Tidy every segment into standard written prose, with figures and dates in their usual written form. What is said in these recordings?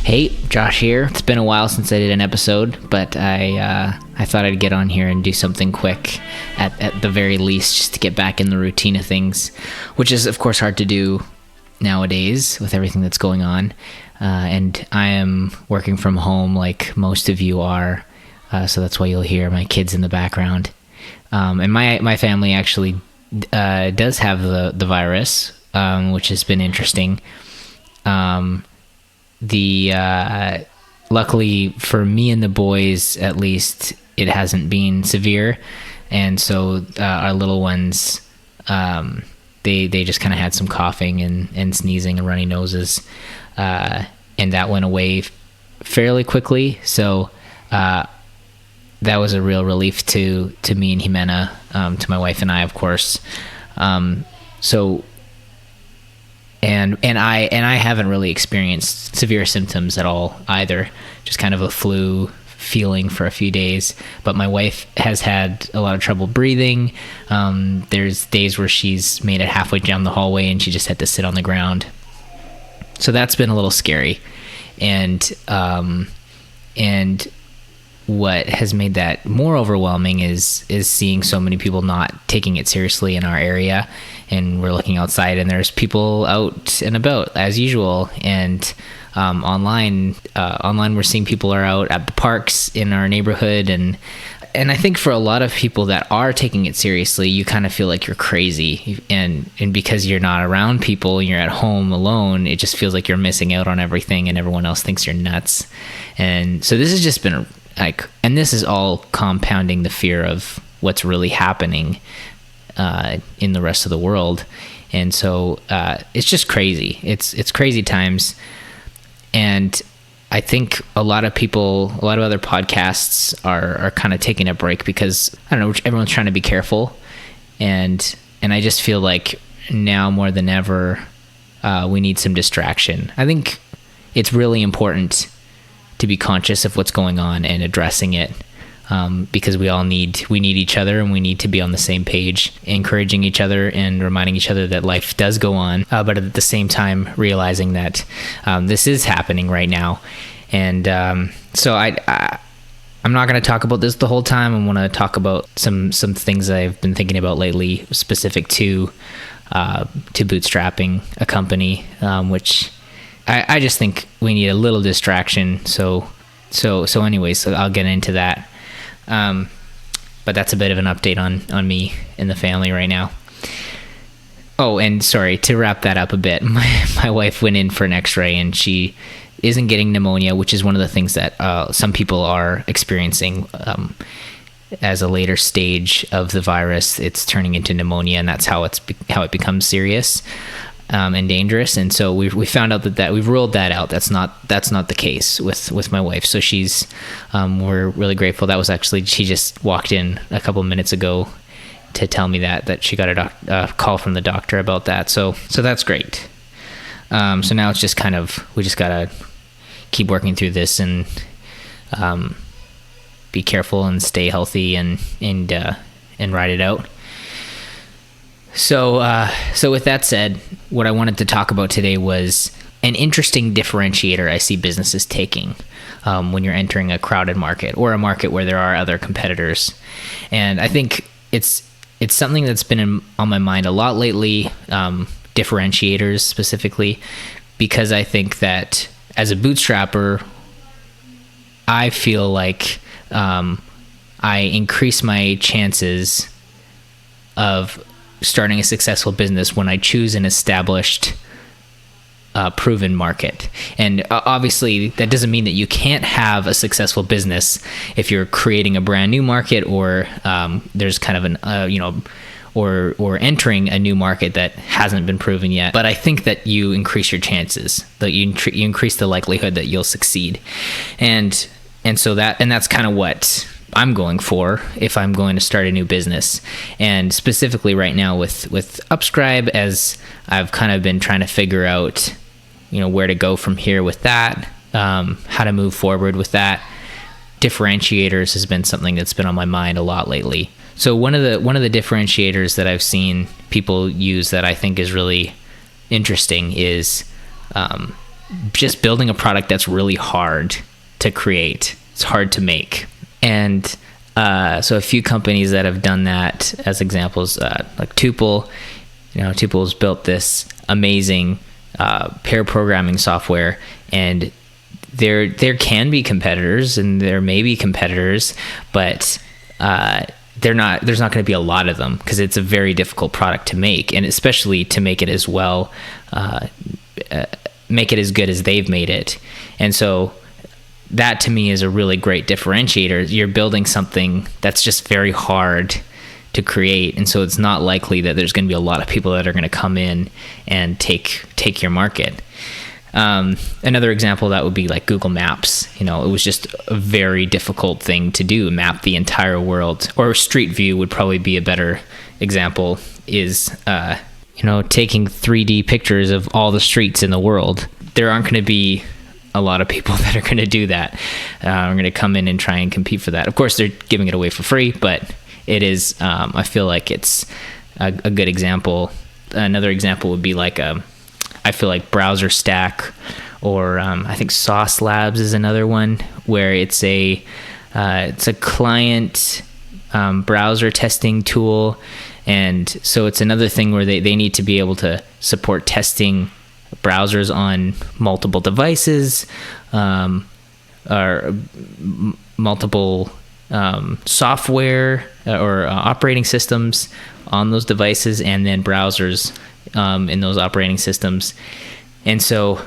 Hey, Josh here. It's been a while since I did an episode, but I thought I'd get on here and do something quick at the very least, just to get back in the routine of things, which is, of course, hard to do nowadays with everything that's going on. And I am working from home like most of you are, so that's why you'll hear my kids in the background. And my family actually does have the virus, which has been interesting. Luckily for me and the boys, at least, it hasn't been severe, and so our little ones, they just kind of had some coughing and sneezing and runny noses, and that went away fairly quickly. So that was a real relief to me and Jimena, to my wife and I, of course. And I haven't really experienced severe symptoms at all either, just kind of a flu feeling for a few days. But my wife has had a lot of trouble breathing. There's days where she's made it halfway down the hallway and she just had to sit on the ground. So that's been a little scary. And what has made that more overwhelming is seeing so many people not taking it seriously in our area. And we're looking outside and there's people out and about as usual. And online we're seeing people are out at the parks in our neighborhood. And I think for a lot of people that are taking it seriously, you kind of feel like you're crazy. And because you're not around people and you're at home alone, it just feels like you're missing out on everything and everyone else thinks you're nuts. And so this has just been and this is all compounding the fear of what's really happening in the rest of the world. And so it's just crazy. It's crazy times. And I think a lot of other podcasts are kind of taking a break because, I don't know, everyone's trying to be careful. And I just feel like now more than ever, we need some distraction. I think it's really important to be conscious of what's going on and addressing it, because we need each other and we need to be on the same page, encouraging each other and reminding each other that life does go on, but at the same time realizing that this is happening right now. And so I'm not going to talk about this the whole time. I want to talk about some things I've been thinking about lately, specific to bootstrapping a company, which I just think we need a little distraction. So anyways, I'll get into that. But that's a bit of an update on me and the family right now. Oh, and sorry, to wrap that up a bit, my wife went in for an x-ray and she isn't getting pneumonia, which is one of the things that some people are experiencing as a later stage of the virus. It's turning into pneumonia, and that's how it becomes serious and dangerous. And so we found out that we've ruled that out. That's not the case with my wife. So she's we're really grateful. That was actually, she just walked in a couple of minutes ago to tell me that she got a call from the doctor about that. So that's great. So now it's just kind of, we just gotta keep working through this and be careful and stay healthy and ride it out. So with that said, what I wanted to talk about today was an interesting differentiator I see businesses taking when you're entering a crowded market or a market where there are other competitors. And I think it's something that's been on my mind a lot lately, differentiators specifically, because I think that as a bootstrapper, I feel like I increase my chances of starting a successful business when I choose an established, proven market. And obviously that doesn't mean that you can't have a successful business if you're creating a brand new market or there's kind of an or entering a new market that hasn't been proven yet. But I think that you increase your chances, that you increase the likelihood that you'll succeed. And so that's kind of what I'm going for if I'm going to start a new business. And specifically right now with Upscribe, as I've kind of been trying to figure out, where to go from here with that, how to move forward with that. Differentiators has been something that's been on my mind a lot lately. So one of the differentiators that I've seen people use that I think is really interesting is just building a product that's really hard to create. It's hard to make. And so a few companies that have done that as examples, like Tuple. Tuple's built this amazing pair programming software, and there can be competitors, and there may be competitors, but there's not going to be a lot of them, because it's a very difficult product to make, and especially to make it as well, make it as good as they've made it. And so that to me is a really great differentiator. You're building something that's just very hard to create, and so it's not likely that there's going to be a lot of people that are going to come in and take your market. Another example that would be like Google Maps. It was just a very difficult thing to do, map the entire world. Or Street View would probably be a better example, is taking 3D pictures of all the streets in the world. There aren't going to be a lot of people that are going to do that. Are going to come in and try and compete for that. Of course, they're giving it away for free, but it is, I feel like it's a good example. Another example would be like, I feel like Browser Stack, or I think Sauce Labs is another one, where it's a client browser testing tool. And so it's another thing where they need to be able to support testing browsers on multiple devices, or multiple software or operating systems on those devices, and then browsers in those operating systems. And so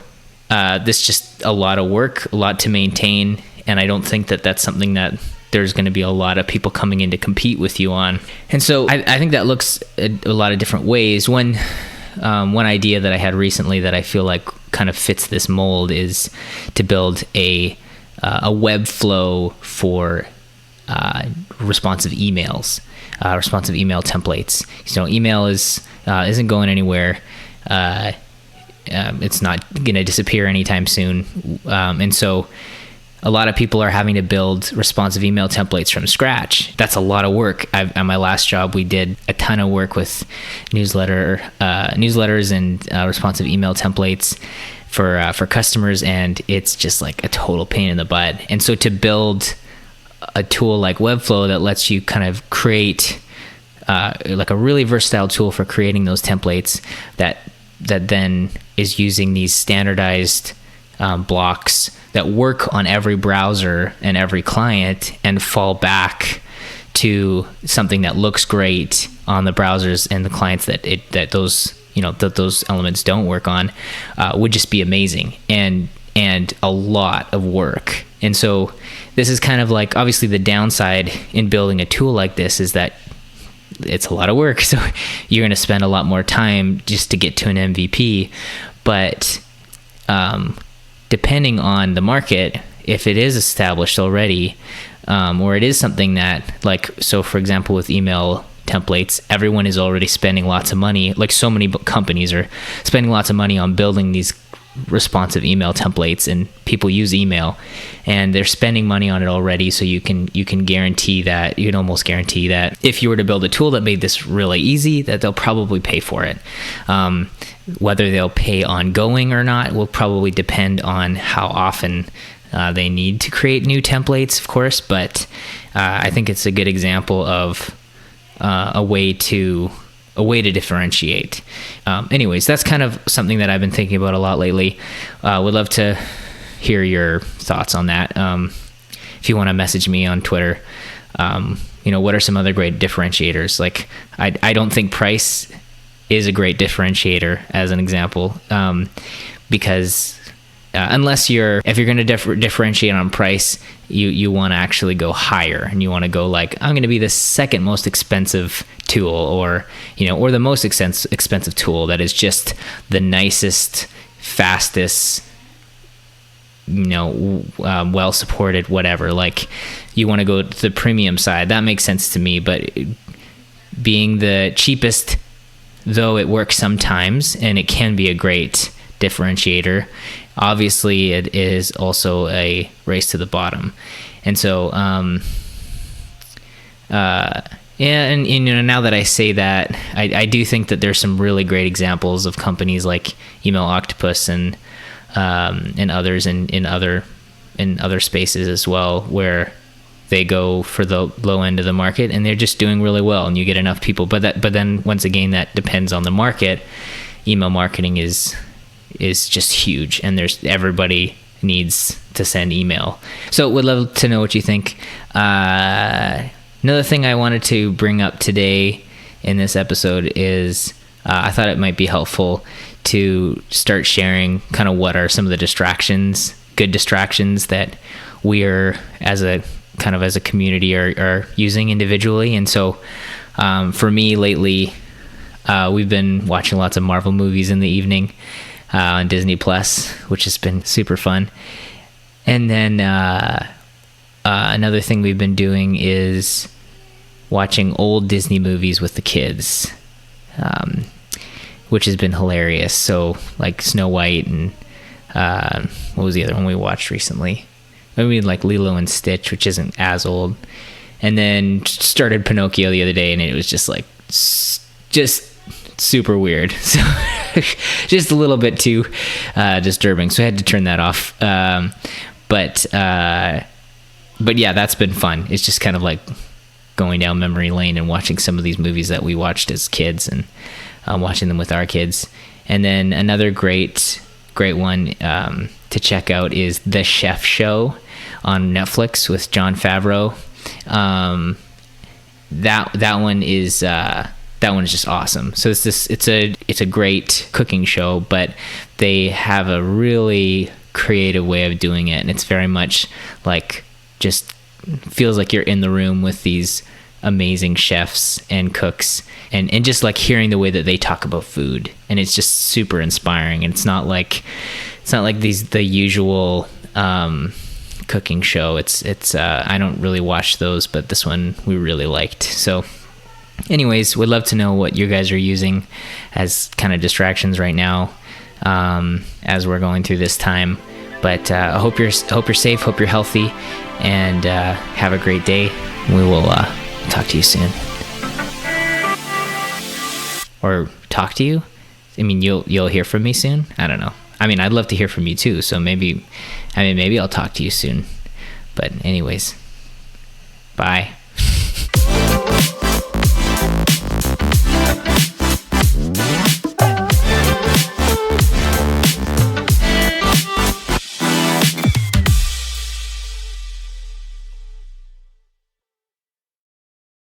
this just a lot of work, a lot to maintain, and I don't think that that's something that there's going to be a lot of people coming in to compete with you on. And so I think that looks a lot of different ways. One idea that I had recently that I feel like kind of fits this mold is to build a web flow for responsive emails, responsive email templates. Email isn't going anywhere. It's not going to disappear anytime soon. And so a lot of people are having to build responsive email templates from scratch. That's a lot of work. At my last job, we did a ton of work with newsletters and responsive email templates for customers, and it's just like a total pain in the butt. And so to build a tool like Webflow that lets you kind of create like a really versatile tool for creating those templates that then is using these standardized blocks that work on every browser and every client, and fall back to something that looks great on the browsers and the clients that those elements don't work on, would just be amazing and a lot of work. And so this is kind of like, obviously the downside in building a tool like this is that it's a lot of work. So you're going to spend a lot more time just to get to an MVP. But depending on the market, if it is established already, or it is something that, like, so for example, with email templates, everyone is already spending lots of money. Like, so many companies are spending lots of money on building these responsive email templates, and people use email and they're spending money on it already. So you can guarantee that, you can almost guarantee that if you were to build a tool that made this really easy, that they'll probably pay for it. Whether they'll pay ongoing or not will probably depend on how often they need to create new templates, of course. But I think it's a good example of a way to differentiate. Anyways, that's kind of something that I've been thinking about a lot lately. Would love to hear your thoughts on that. If you want to message me on Twitter, what are some other great differentiators? Like, I don't think price is a great differentiator, as an example, because if you're going to differentiate on price, you want to actually go higher, and you want to go like, I'm going to be the second most expensive tool, or the most expensive tool that is just the nicest, fastest, well supported, whatever. Like, you want to go to the premium side. That makes sense to me. But being the cheapest, though it works sometimes, and it can be a great differentiator, obviously it is also a race to the bottom. And so and now that I say that, I do think that there's some really great examples of companies like Email Octopus and and others in other spaces as well, where they go for the low end of the market and they're just doing really well, and you get enough people. But then once again, that depends on the market. Email marketing is just huge, and everybody needs to send email. So would love to know what you think. Another thing I wanted to bring up today in this episode is I thought it might be helpful to start sharing kind of what are some of the good distractions that we are as a community are using individually. And so for me lately, we've been watching lots of Marvel movies in the evening on Disney Plus, which has been super fun. And then another thing we've been doing is watching old Disney movies with the kids, which has been hilarious. So like Snow White and what was the other one we watched recently? I mean, like Lilo and Stitch, which isn't as old. And then started Pinocchio the other day, and it was just super weird. So just a little bit too disturbing. So I had to turn that off. But yeah, that's been fun. It's just kind of like going down memory lane and watching some of these movies that we watched as kids, and watching them with our kids. And then another great one to check out is The Chef Show on Netflix with Jon Favreau. That one is just awesome. So it's a great cooking show, but they have a really creative way of doing it, and it's very much like just feels like you're in the room with these amazing chefs and cooks, and just like hearing the way that they talk about food, and it's just super inspiring. And it's not like the usual cooking show. It's I don't really watch those, but this one we really liked. So anyways, would love to know what you guys are using as kind of distractions right now, as we're going through this time. But I hope you're safe, hope you're healthy, and have a great day. We will talk to you soon. Or talk to you? I mean, you'll hear from me soon? I don't know. I mean, I'd love to hear from you too, so maybe I'll talk to you soon. But anyways, bye.